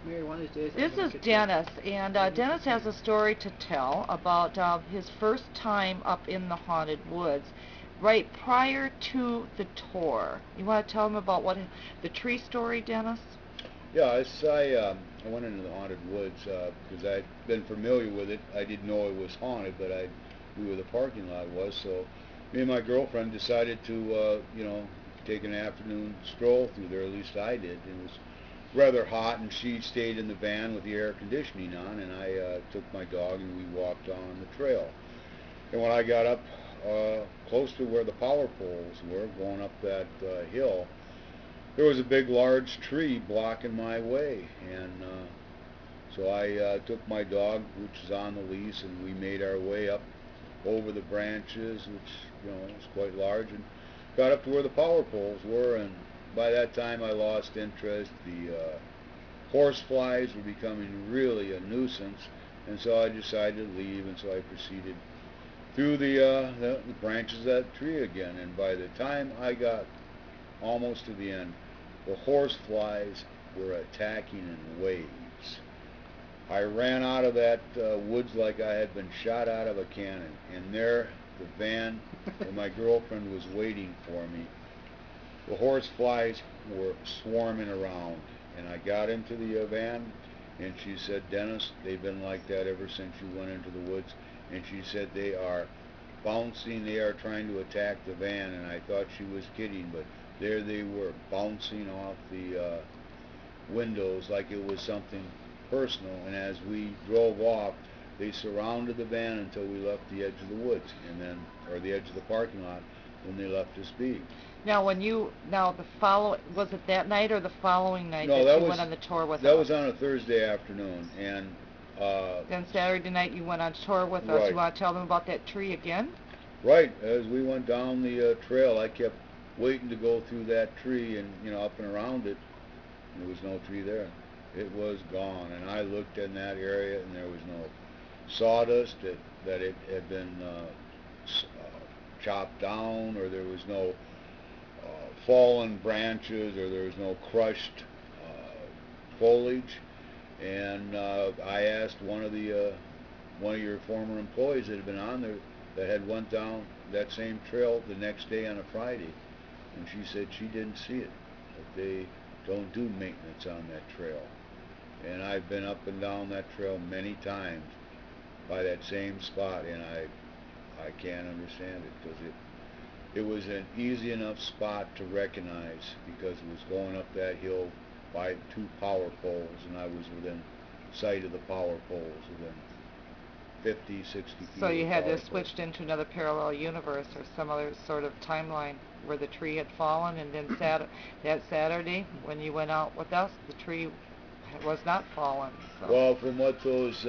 Mary, one of these days This is Dennis, and Dennis has a story to tell about his first time up in the haunted woods, right prior to the tour. You want to tell him about what the tree story, Dennis? Yeah, I went into the haunted woods because I'd been familiar with it. I didn't know it was haunted, but I knew where the parking lot was. So me and my girlfriend decided to, take an afternoon stroll through there. At least I did. It was rather hot, and she stayed in the van with the air conditioning on, and I took my dog and we walked on the trail. And when I got up close to where the power poles were, going up that hill, there was a big large tree blocking my way, and so I took my dog, which is on the leash, and we made our way up over the branches, which was quite large, and got up to where the power poles were. And by that time I lost interest. The horse flies were becoming really a nuisance, and so I decided to leave, and so I proceeded through the branches of that tree again. And by the time I got almost to the end, the horse flies were attacking in waves. I ran out of that woods like I had been shot out of a cannon, and there the van where my girlfriend was waiting for me, the horse flies were swarming around. And I got into the van, and she said, "Dennis, they've been like that ever since you went into the woods." And she said they are bouncing, they are trying to attack the van. And I thought she was kidding, but there they were, bouncing off the windows like it was something personal. And as we drove off, they surrounded the van until we left the edge of the woods, and then, or the edge of the parking lot, when they left us be. Now, was it that night or the following night No, that you went on the tour with us? That was on a Thursday afternoon, and then Saturday night you went on tour with us. Right. You want to tell them about that tree again? Right. As we went down the trail, I kept waiting to go through that tree and up and around it. There was no tree there. It was gone, and I looked in that area, and there was no sawdust that it had been chopped down, or there was no fallen branches, or there was no crushed foliage. And I asked one of your former employees that had been on there, that had went down that same trail the next day on a Friday, and she said she didn't see it, that they don't do maintenance on that trail. And I've been up and down that trail many times by that same spot, and I can't understand it, because it was an easy enough spot to recognize, because it was going up that hill by two power poles, and I was within sight of the power poles, within 50, 60 feet. So you had to switched into another parallel universe or some other sort of timeline where the tree had fallen, and then that Saturday when you went out with us, the tree was not fallen. So. Well, from what those